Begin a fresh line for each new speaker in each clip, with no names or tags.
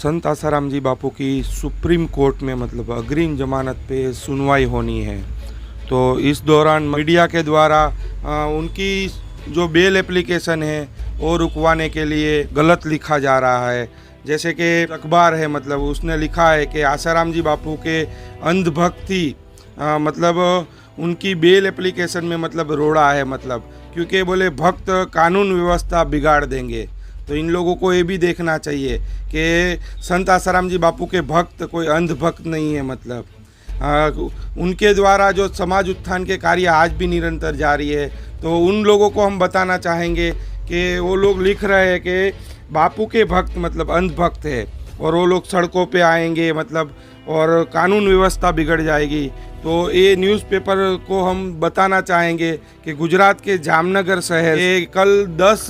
संत आसाराम जी बापू की supreme court में मतलब अग्रिम जमानत पे सुनवाई होनी है। तो इस दौरान मीडिया के द्वारा उनकी जो बेल एप्लीकेशन है वो रुकवाने के लिए गलत लिखा जा रहा है। जैसे कि अखबार है मतलब उसने लिखा है कि आसाराम जी बापू के अंधभक्ति मतलब उनकी बेल एप्लीकेशन में मतलब रोड़ा है, मतलब क्योंकि बोले भक्त कानून व्यवस्था बिगाड़ देंगे। तो इन लोगों को ये भी देखना चाहिए कि संत आसाराम जी बापू के भक्त कोई अंधभक्त नहीं है। मतलब उनके द्वारा जो समाज उत्थान के कार्य आज भी निरंतर जारी है। तो उन लोगों को हम बताना चाहेंगे कि वो लोग लिख रहे हैं कि बापू के भक्त मतलब अंधभक्त है और वो लोग सड़कों पे आएंगे मतलब और कानून व्यवस्था बिगड़ जाएगी। तो ये न्यूज़पेपर को हम बताना चाहेंगे कि गुजरात के जामनगर शहर के कल 10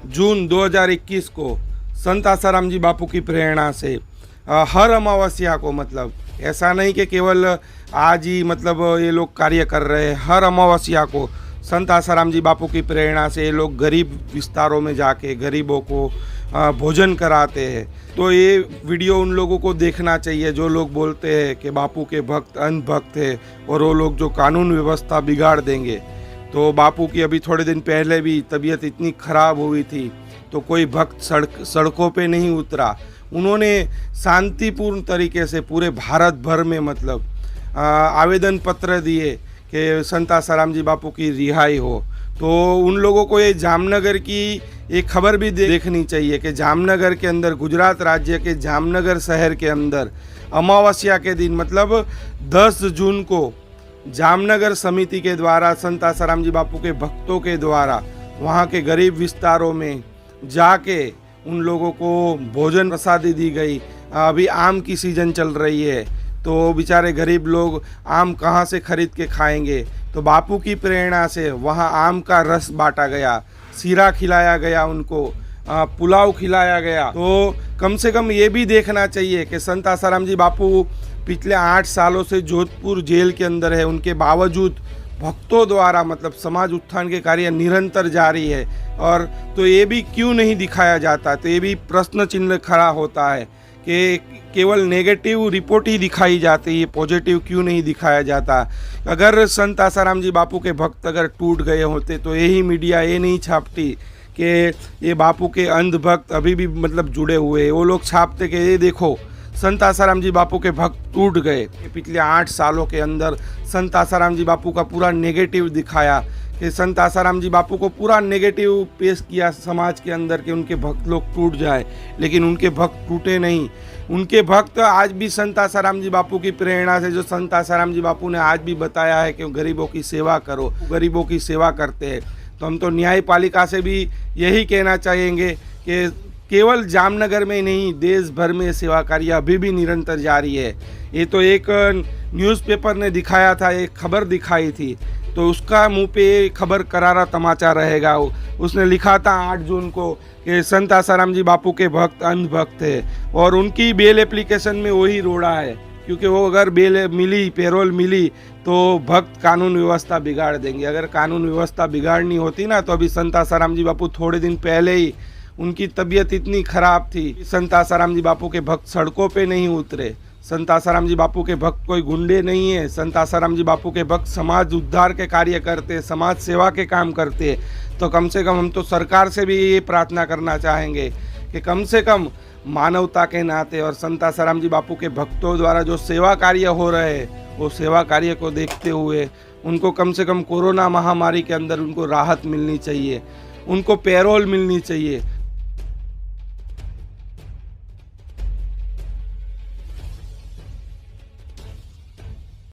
जून 2021 को संत आसाराम जी बापू की प्रेरणा से हर अमावस्या को, मतलब ऐसा नहीं कि केवल आज ही मतलब ये लोग कार्य कर रहे हैं, हर अमावस्या को संत आसाराम जी बापू की प्रेरणा से ये लोग गरीब विस्तारों में जाके गरीबों को भोजन कराते हैं। तो ये वीडियो उन लोगों को देखना चाहिए जो लोग बोलते हैं कि बापू के भक्त अंधभक्त है और वो लोग जो कानून व्यवस्था बिगाड़ देंगे। तो बापू की अभी थोड़े दिन पहले भी तबीयत इतनी ख़राब हुई थी तो कोई भक्त सड़कों पे नहीं उतरा। उन्होंने शांतिपूर्ण तरीके से पूरे भारत भर में मतलब आवेदन पत्र दिए कि संत आसाराम जी बापू की रिहाई हो। तो उन लोगों को ये जामनगर की एक खबर भी देखनी चाहिए कि जामनगर के अंदर, गुजरात राज्य के जामनगर शहर के अंदर अमावस्या के दिन मतलब 10 जून को जामनगर समिति के द्वारा संत आसाराम जी बापू के भक्तों के द्वारा वहाँ के गरीब विस्तारों में जाके उन लोगों को भोजन प्रसादी दी गई। अभी आम की सीज़न चल रही है तो बेचारे गरीब लोग आम कहाँ से खरीद के खाएंगे। तो बापू की प्रेरणा से वहाँ आम का रस बांटा गया, सीरा खिलाया गया, उनको पुलाव खिलाया गया। तो कम से कम ये भी देखना चाहिए कि संत आसाराम जी बापू पिछले 8 सालों से जोधपुर जेल के अंदर है, उनके बावजूद भक्तों द्वारा मतलब समाज उत्थान के कार्य निरंतर जारी है। और तो ये भी क्यों नहीं दिखाया जाता, तो ये भी प्रश्न चिन्ह खड़ा होता है कि केवल नेगेटिव रिपोर्ट ही दिखाई जाती है, पॉजिटिव क्यों नहीं दिखाया जाता। अगर संत आसाराम जी बापू के भक्त अगर टूट गए होते तो यही मीडिया ये नहीं छापती कि ये बापू के अंधभक्त अभी भी मतलब जुड़े हुए हैं। वो लोग छापते कि ये देखो संत आसाराम जी बापू के भक्त टूट गए। पिछले 8 सालों के अंदर संत आसाराम जी बापू का पूरा नेगेटिव दिखाया कि संत आसाराम जी बापू को पूरा नेगेटिव पेश किया समाज के अंदर कि उनके भक्त लोग टूट जाए, लेकिन उनके भक्त टूटे नहीं। उनके भक्त आज भी संत आसाराम जी बापू की प्रेरणा से, जो संत आसाराम जी बापू ने आज भी बताया है कि गरीबों की सेवा करो, गरीबों की सेवा करते हैं। तो हम तो न्यायपालिका से भी यही कहना चाहेंगे कि केवल जामनगर में नहीं देश भर में सेवा कार्य अभी भी निरंतर जारी है। ये तो एक न्यूज़पेपर ने दिखाया था, एक खबर दिखाई थी तो उसका मुंह पे खबर करारा तमाचा रहेगा। उसने लिखा था 8 जून को कि संत आसाराम जी बापू के भक्त अंधभक्त है और उनकी बेल एप्लीकेशन में वही रोड़ा है, क्योंकि वो अगर बेल मिली, पैरोल मिली तो भक्त कानून व्यवस्था बिगाड़ देंगे। अगर कानून व्यवस्था बिगाड़नी होती ना तो अभी संत आसाराम जी बापू थोड़े दिन पहले ही उनकी तबीयत इतनी ख़राब थी, संत आसाराम जी बापू के भक्त सड़कों पे नहीं उतरे। संत आसाराम जी बापू के भक्त कोई गुंडे नहीं है। संत आसाराम जी बापू के भक्त समाज उद्धार के कार्य करते, समाज सेवा के काम करते। तो कम से कम हम तो सरकार से भी ये प्रार्थना करना चाहेंगे कि कम से कम मानवता के नाते और संत आसाराम जी बापू के भक्तों द्वारा जो सेवा कार्य हो रहे हैं वो सेवा कार्य को देखते हुए उनको कम से कम कोरोना महामारी के अंदर उनको राहत मिलनी चाहिए, उनको पैरोल मिलनी चाहिए।